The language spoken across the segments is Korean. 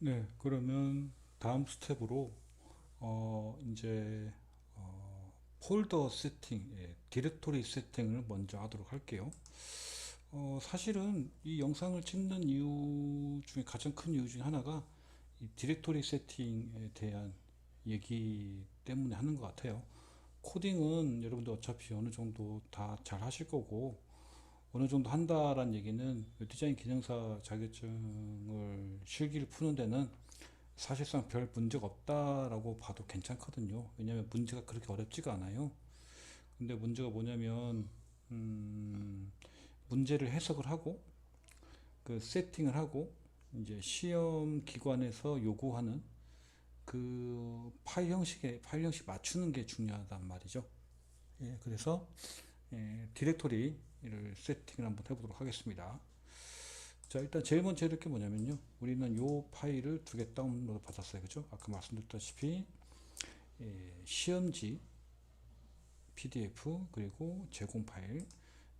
네, 그러면 다음 스텝으로 이제 폴더 세팅, 디렉토리 세팅을 먼저 하도록 할게요. 사실은 이 영상을 찍는 이유 중에 가장 큰 이유 중에 하나가 이 디렉토리 세팅에 대한 얘기 때문에 하는 것 같아요. 코딩은 여러분들 어차피 어느 정도 다 잘 하실 거고, 어느 정도 한다라는 얘기는 디자인 기능사 자격증을 실기를 푸는 데는 사실상 별 문제가 없다라고 봐도 괜찮거든요. 왜냐하면 문제가 그렇게 어렵지가 않아요. 근데 문제가 뭐냐면 문제를 해석을 하고 그 세팅을 하고 이제 시험 기관에서 요구하는 그 파일 형식 맞추는 게 중요하단 말이죠. 예, 그래서 디렉토리를 세팅을 한번 해보도록 하겠습니다. 자, 일단 제일 먼저 해야 될 게 뭐냐면요. 우리는 요 파일을 두 개 다운로드 받았어요. 그죠? 아까 말씀드렸다시피 시험지 PDF 그리고 제공 파일.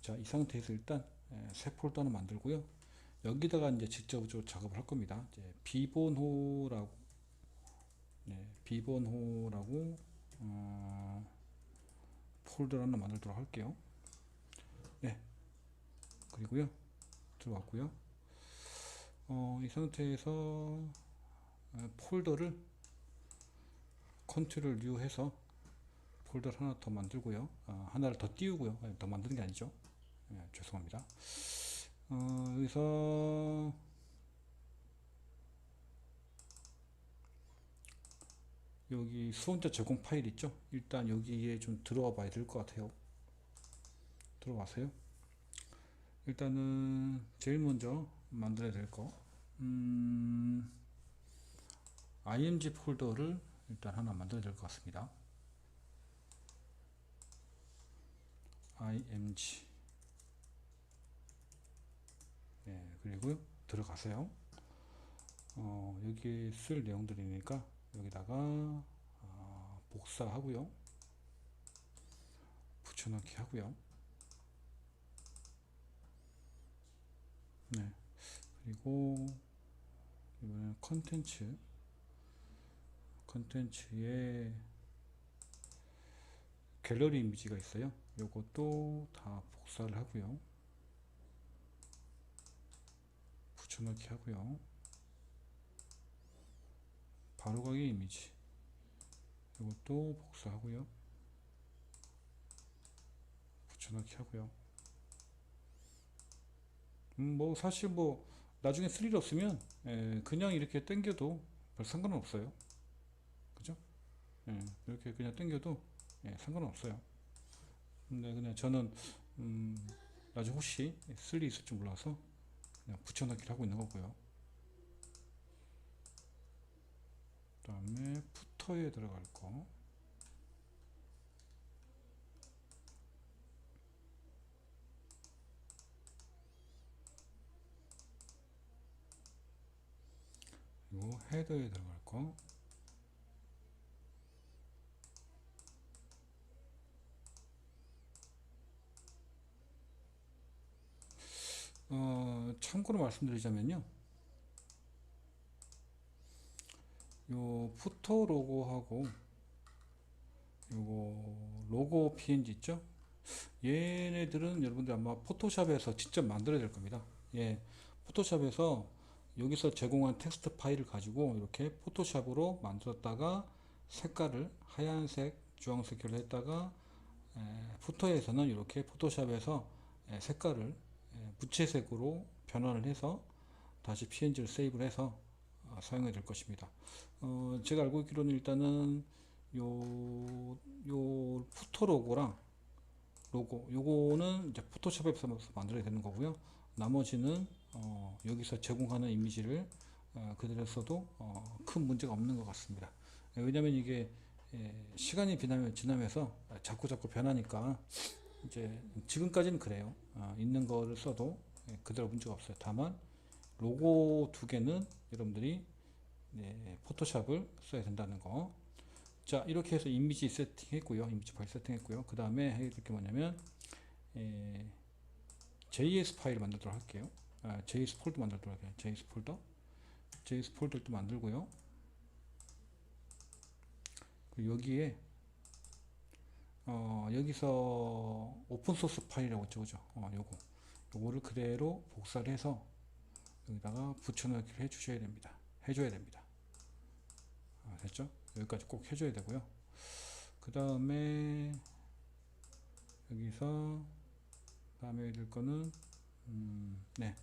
자, 이 상태에서 일단 새 폴더 는 만들고요. 여기다가 이제 직접적으로 작업을 할 겁니다. 이제 비본호라고 비본호라고 폴더를 하나 만들도록 할게요. 네, 그리고요 들어왔고요. 이 상태에서 폴더를 컨트롤 U 해서 폴더를 하나 더 만들고요. 하나를 더 띄우고요. 더 만드는 게 아니죠. 죄송합니다. 여기서 여기 수험자 제공 파일 있죠? 일단 여기에 좀 들어와 봐야 될 것 같아요. 들어와서요. 일단은 제일 먼저 만들어야 될 거, img 폴더를 일단 하나 만들어야 될 것 같습니다. img. 네, 그리고요 들어가세요. 여기 쓸 내용들이니까 여기다가 복사하고요, 붙여넣기 하고요. 네, 그리고 이번에는 컨텐츠에 갤러리 이미지가 있어요. 요것도 다 복사를 하고요, 붙여넣기 하고요. 바로가기 이미지 이것도 복사하고요, 붙여넣기 하고요. 뭐 사실 뭐 나중에 쓸 일 없으면 그냥 이렇게 당겨도 별 상관은 없어요. 그죠? 이렇게 그냥 당겨도 상관은 없어요. 근데 그냥 저는 음, 나중에 혹시 쓸 일 있을지 몰라서 그냥 붙여넣기를 하고 있는 거고요. 그 다음에 푸터에 들어갈 거, 그리고 헤더에 들어갈 거, 참고로 말씀드리자면요, 요 푸터 로고하고 요거 로고 png 있죠? 얘네들은 여러분들 아마 포토샵에서 직접 만들어야 될 겁니다. 예, 포토샵에서 여기서 제공한 텍스트 파일을 가지고 이렇게 포토샵으로 만들었다가 색깔을 하얀색, 주황색 결로 했다가 푸터에서는 이렇게 포토샵에서 색깔을 무채색으로 변환을 해서 다시 png를 세이브를 해서 사용해야 될 것입니다. 제가 알고 있기로는 일단은 요 푸터 로고랑 로고 요거는 이제 포토샵에서 만들어야 되는 거고요. 나머지는 여기서 제공하는 이미지를 그대로 써도 큰 문제가 없는 것 같습니다. 왜냐면 이게 시간이 지나면서 자꾸 변하니까 이제 지금까지는 그래요. 있는 거를 써도 그대로 문제가 없어요. 다만 로고 두 개는 여러분들이 포토샵을 써야 된다는 거. 자, 이렇게 해서 이미지 세팅했고요. 이미지 파일 세팅했고요. 그 다음에 해야 될 게 뭐냐면 JS 파일 만들도록 할게요. JS 폴더 만들도록 할게요. JS 폴더. JS 폴더를 또 만들고요. 그리고 여기에 여기서 오픈소스 파일이라고 있죠, 그죠? 요거를 그대로 복사를 해서 여기다가 붙여넣기를 해줘야 됩니다. 됐죠? 여기까지 꼭 해줘야 되고요. 그 다음에 여기서 다음에 해야 될 거는 네,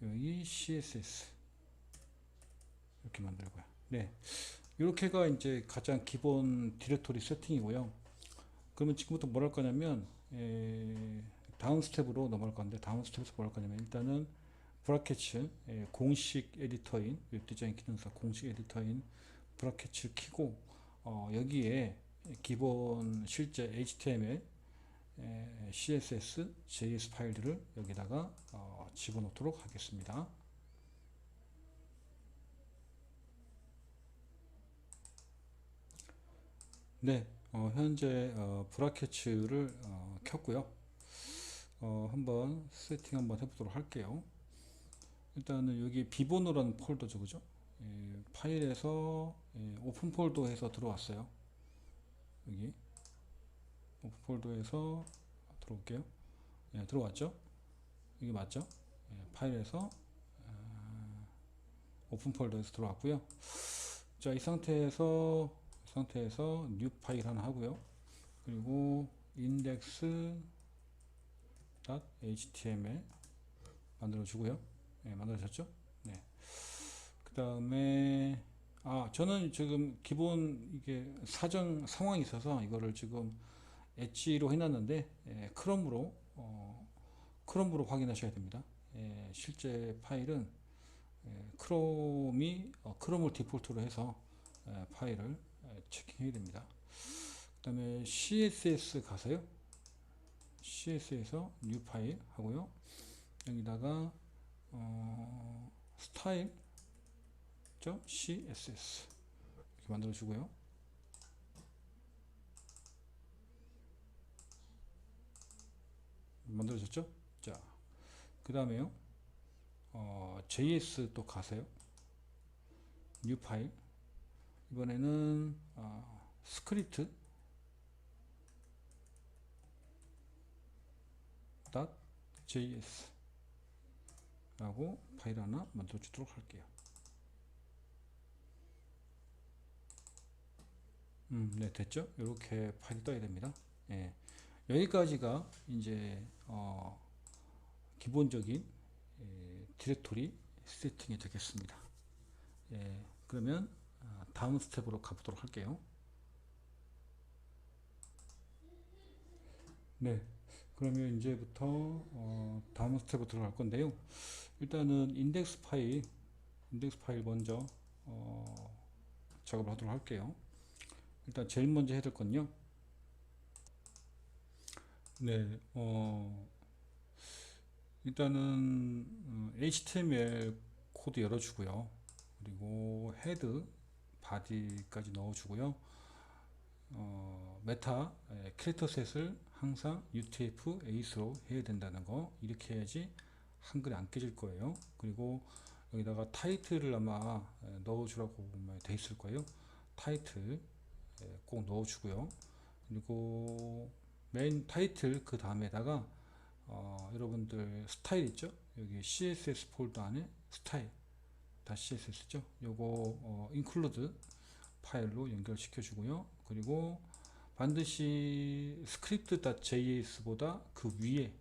여기 CSS 이렇게 만들고요. 네, 이렇게가 이제 가장 기본 디렉토리 세팅이고요. 그러면 지금부터 뭘 할 거냐면 다음 스텝으로 넘어갈 건데, 다음 스텝에서 뭘 할 거냐면 일단은 브라켓츠 공식 에디터인 웹디자인 기능사 공식 에디터인 브라켓츠 키고 여기에 기본 실제 HTML, CSS, JS 파일들을 여기다가 집어넣도록 하겠습니다. 네, 현재 브라켓츠를 켰고요. 한번 세팅 한번 해보도록 할게요. 일단은 여기 비보노라는 폴더죠, 그죠? 파일에서 오픈 폴더에서 들어왔어요. 여기 오픈 폴더에서 들어올게요. 들어왔죠? 이게 맞죠? 파일에서 오픈 폴더에서 들어왔고요. 자, 이 상태에서 뉴 파일 하나 하고요. 그리고 index.html 만들어 주고요. 만들어졌죠? 네. 그 다음에 저는 지금 기본 이게 사정 상황이 있어서 이거를 지금 엣지로 해놨는데 크롬으로 확인하셔야 됩니다. 실제 파일은 크롬을 디폴트로 해서 파일을 체킹해야 됩니다. 그 다음에 CSS 가세요. CSS에서 new 파일 하고요. 여기다가 style.css 이렇게 만들어 주고요. 만들어졌죠? 자, 그 다음에요. JS 또 가세요. new 파일. 이번에는 스크립트 .js 라고 파일 하나 만들어 주도록 할게요. 네, 됐죠? 이렇게 파일이 떠야 됩니다. 여기까지가 이제 기본적인 디렉토리 세팅이 되겠습니다. 그러면 다음 스텝으로 가보도록 할게요. 네, 그러면 이제부터 다음 스텝으로 들어갈 건데요. 일단은 인덱스 파일 먼저 작업을 하도록 할게요. 일단 제일 먼저 해야 될 건요. 네, 일단은 HTML 코드 열어주고요. 그리고 헤드, 바디까지 넣어주고요. 메타 캐릭터 셋을 항상 UTF-8로 해야 된다는 거, 이렇게 해야지 한글이 안 깨질 거예요. 그리고 여기다가 타이틀을 아마 넣어주라고 돼 있을 거예요. 타이틀 꼭 넣어주고요. 그리고 메인 타이틀 그 다음에다가 여러분들 스타일 있죠? 여기 CSS 폴더 안에 스타일 CSS죠? 요거 include 파일로 연결시켜 주고요. 그리고 반드시 script.js보다 그 위에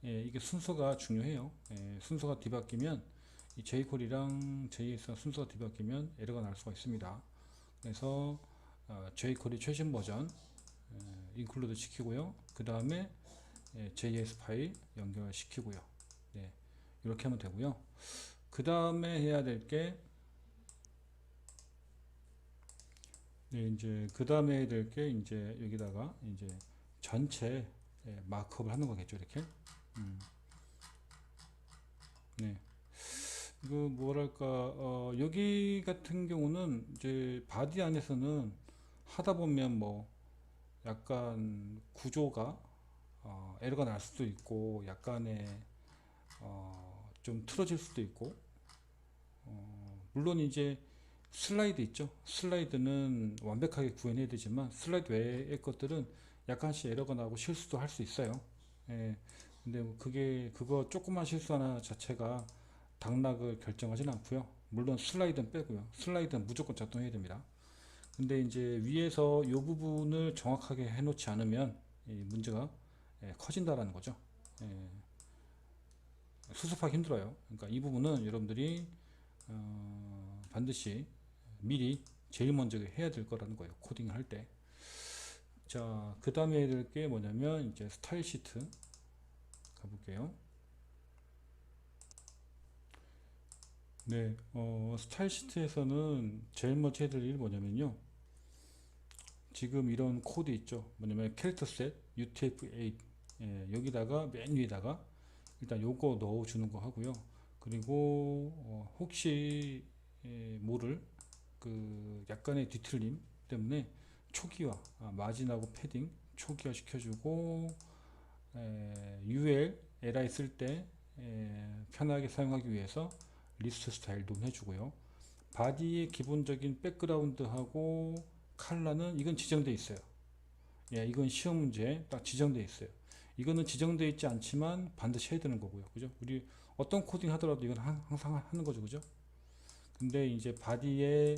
이게 순서가 중요해요. 순서가 뒤바뀌면 이 jQuery랑 JS랑 순서가 뒤바뀌면 에러가 날 수가 있습니다. 그래서 jQuery 최신 버전 include 시키고요. 그 다음에 JS 파일 연결시키고요. 네, 이렇게 하면 되고요. 그 다음에 해야 될 게 이제 그 다음에 해야 될 게 이제 여기다가 이제 전체 마크업을 하는 거겠죠. 이렇게. 네. 이거 뭐랄까 여기 같은 경우는 이제 바디 안에서는 하다 보면 뭐 약간 구조가 에러가 날 수도 있고 약간의 좀 틀어질 수도 있고 물론 이제 슬라이드 있죠. 슬라이드는 완벽하게 구현해야 되지만 슬라이드 외의 것들은 약간씩 에러가 나고 실수도 할 수 있어요. 예. 근데 뭐 그게 그거 조그만 실수 하나 자체가 당락을 결정하진 않고요. 물론 슬라이드는 빼고요. 슬라이드는 무조건 작동해야 됩니다. 근데 이제 위에서 이 부분을 정확하게 해놓지 않으면 이 문제가 커진다라는 거죠. 예, 수습하기 힘들어요. 그러니까 이 부분은 여러분들이 반드시 미리 제일 먼저 해야 될 거라는 거예요. 코딩을 할 때. 자, 그 다음에 해야 될 게 뭐냐면 이제 스타일 시트 가볼게요. 네, 스타일 시트에서는 제일 먼저 해야 될 일이 뭐냐면요. 지금 이런 코드 있죠. 뭐냐면 캐릭터 셋 UTF-8 여기다가 맨 위에다가 일단 요거 넣어주는 거 하고요. 그리고 혹시 모를 그 약간의 뒤틀림 때문에 초기화, 마진하고 패딩 초기화 시켜주고 UL, LI 쓸 때 편하게 사용하기 위해서 리스트 스타일도 해주고요. 바디의 기본적인 백그라운드하고 컬러는 이건 지정되어 있어요. 예, 이건 시험 문제 딱 지정되어 있어요. 이거는 지정되어 있지 않지만 반드시 해야 되는 거고요. 그죠? 우리 어떤 코딩 하더라도 이건 항상 하는 거죠. 그죠? 근데 이제 바디의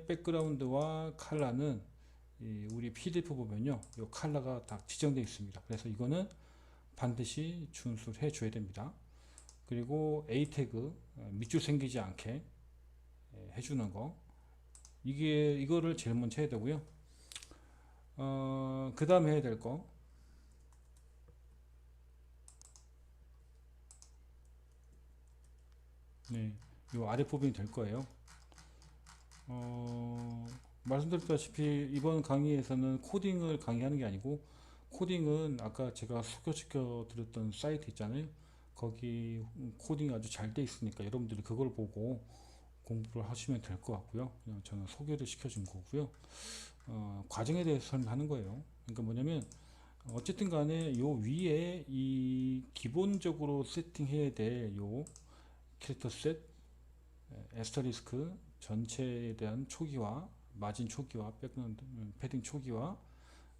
백그라운드와 컬러는 우리 PDF 보면요. 이 컬러가 다 지정되어 있습니다. 그래서 이거는 반드시 준수를 해 줘야 됩니다. 그리고 A 태그 밑줄 생기지 않게 해주는 거. 이거를 제일 먼저 해야 되고요. 그 다음에 해야 될 거. 네, 요 아래 부분이 될 거예요. 말씀드렸다시피 이번 강의에서는 코딩을 강의하는 게 아니고 코딩은 아까 제가 소개시켜 드렸던 사이트 있잖아요. 거기 코딩이 아주 잘 돼 있으니까 여러분들이 그걸 보고 공부를 하시면 될 것 같고요. 그냥 저는 소개를 시켜준 거고요. 과정에 대해서 설명하는 거예요. 그러니까 뭐냐면 어쨌든 간에 요 위에 이 기본적으로 세팅해야 될 요 캐릭터 셋, 에스터리스크 전체에 대한 초기화, 마진 초기화, 백그라운드 패딩 초기화,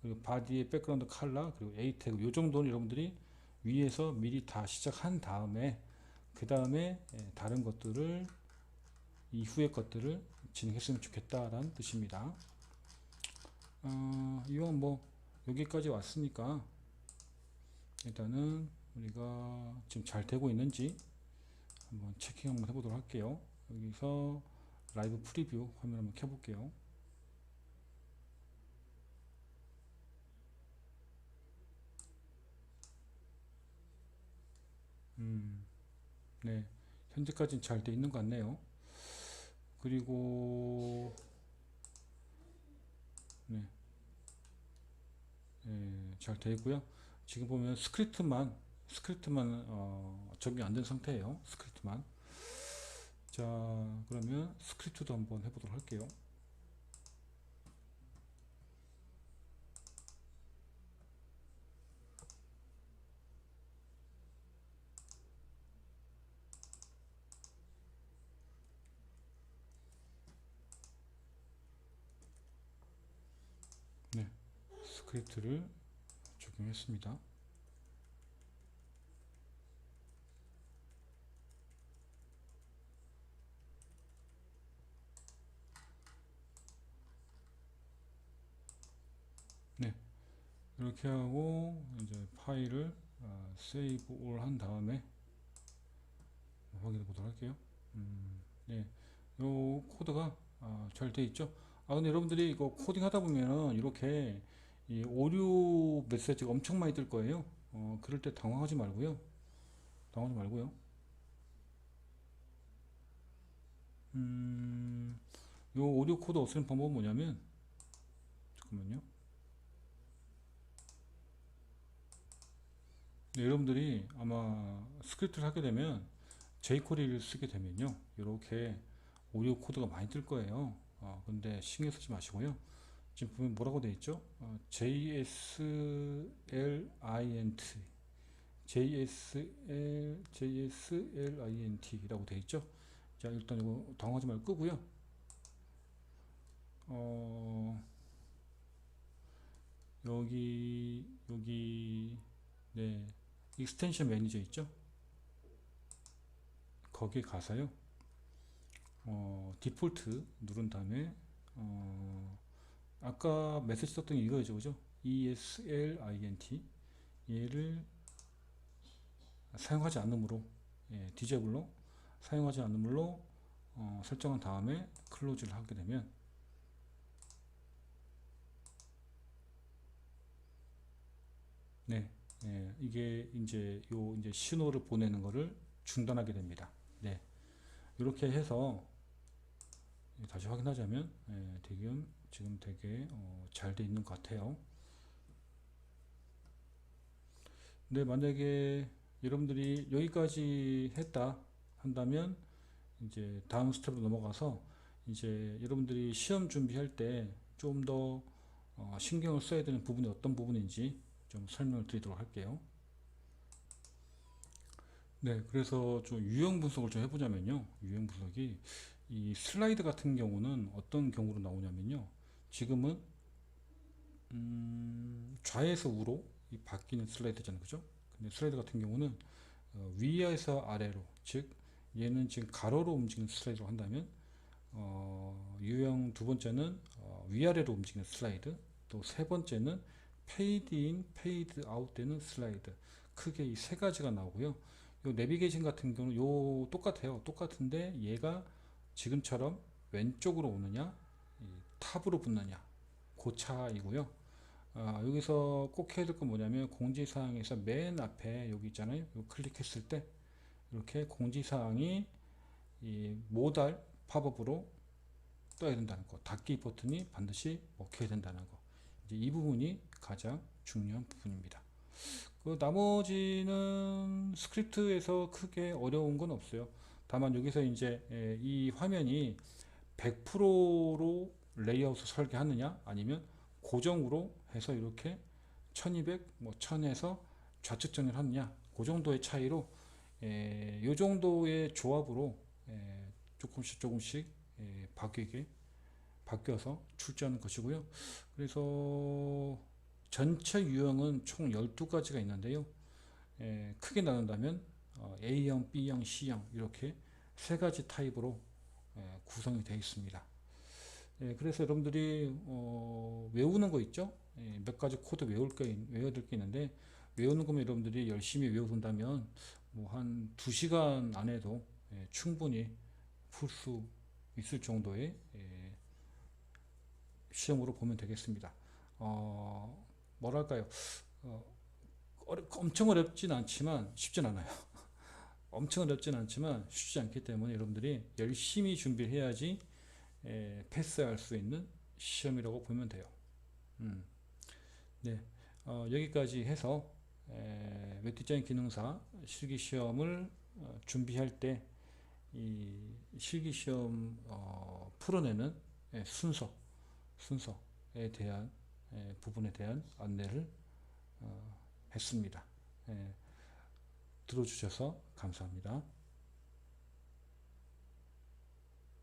그리고 바디의 백그라운드 컬러, 그리고 A 태그 요 정도는 여러분들이 위에서 미리 다 시작한 다음에 그 다음에 다른 것들을 이후의 것들을 진행했으면 좋겠다라는 뜻입니다. 이건 뭐 여기까지 왔으니까 일단은 우리가 지금 잘 되고 있는지 한번 체킹 한번 해보도록 할게요. 여기서 라이브 프리뷰 화면 한번 켜볼게요. 네, 현재까지는 잘 돼 있는 것 같네요. 그리고 네, 잘 되어 있고요. 지금 보면 스크립트만 적용이 안 된 상태예요. 스크립트만. 자, 그러면 스크립트도 한번 해보도록 할게요. 네, 스크립트를 적용했습니다. 네, 이렇게 하고 이제 파일을 세이브 올 한 다음에 확인해 보도록 할게요. 네, 요 코드가 잘 돼 있죠. 근데 여러분들이 이거 코딩 하다 보면은 이렇게 이 오류 메시지가 엄청 많이 뜰 거예요. 그럴 때 당황하지 말고요. 요 오류 코드 없애는 방법은 뭐냐면 잠깐만요. 네, 여러분들이 아마 스크립트를 하게 되면 jQuery를 쓰게 되면요, 이렇게 오류 코드가 많이 뜰 거예요. 근데 신경 쓰지 마시고요. 지금 보면 뭐라고 되어 있죠? JSLINT라고 되어 있죠? 자, 일단 이거 당황하지 말고 끄고요. 여기 네, 익스텐션 매니저 있죠? 거기에 가서요. 디폴트 누른 다음에 아까 메시지 썼던 게 이거죠, 그죠? ESLINT 얘를 사용하지 않으므로 디제블로 사용하지 않으므로 설정한 다음에 클로즈를 하게 되면 네, 이게 이제 이제 신호를 보내는 거를 중단하게 됩니다. 네, 이렇게 해서 다시 확인하자면 지금 되게 잘 돼 있는 것 같아요. 근데 만약에 여러분들이 여기까지 했다 한다면 이제 다음 스텝으로 넘어가서 이제 여러분들이 시험 준비할 때 좀 더 신경을 써야 되는 부분이 어떤 부분인지 좀 설명을 드리도록 할게요. 네, 그래서 좀 유형 분석을 좀 해보자면요. 유형 분석이 이 슬라이드 같은 경우는 어떤 경우로 나오냐면요. 지금은 좌에서 우로 이 바뀌는 슬라이드잖아요, 그죠? 근데 슬라이드 같은 경우는 위에서 아래로, 즉 얘는 지금 가로로 움직이는 슬라이드로 한다면 유형 두 번째는 위아래로 움직이는 슬라이드, 또 세 번째는 페이드 인, 페이드 아웃 되는 슬라이드. 크게 이 세 가지가 나오고요. 요 내비게이션 같은 경우는 요 똑같아요. 똑같은데 얘가 지금처럼 왼쪽으로 오느냐, 탑으로 붙느냐, 그 차이고요. 여기서 꼭 해야 될 건 뭐냐면 공지사항에서 맨 앞에 여기 있잖아요. 요 클릭했을 때 이렇게 공지사항이 이 모달 팝업으로 떠야 된다는 거, 닫기 버튼이 반드시 먹혀야 된다는 거. 이제 이 부분이 가장 중요한 부분입니다. 그 나머지는 스크립트에서 크게 어려운 건 없어요. 다만 여기서 이제 이 화면이 100%로 레이아웃을 설계하느냐 아니면 고정으로 해서 이렇게 1200, 뭐 1000에서 좌측 정렬 하느냐 그 정도의 차이로 이 정도의 조합으로 조금씩 바뀌어서 출제하는 것이고요. 그래서 전체 유형은 총 12가지가 있는데요. 크게 나눈다면 A형, B형, C형 이렇게 세 가지 타입으로 구성이 되어 있습니다. 그래서 여러분들이 외우는 거 있죠? 몇 가지 코드 외워야 될 게 있는데 외우는 거면 여러분들이 열심히 외워둔다면 뭐 한 2시간 안에도 충분히 풀 수 있을 정도의 시험으로 보면 되겠습니다. 뭐랄까요? 엄청 어렵진 않지만 쉽진 않아요. 엄청 어렵진 않지만 쉽지 않기 때문에 여러분들이 열심히 준비를 해야지 패스할 수 있는 시험이라고 보면 돼요. 네, 여기까지 해서 웹디자인 기능사 실기시험을 준비할 때 이 실기시험 풀어내는 순서에 대한 부분에 대한 안내를 했습니다. 들어주셔서 감사합니다.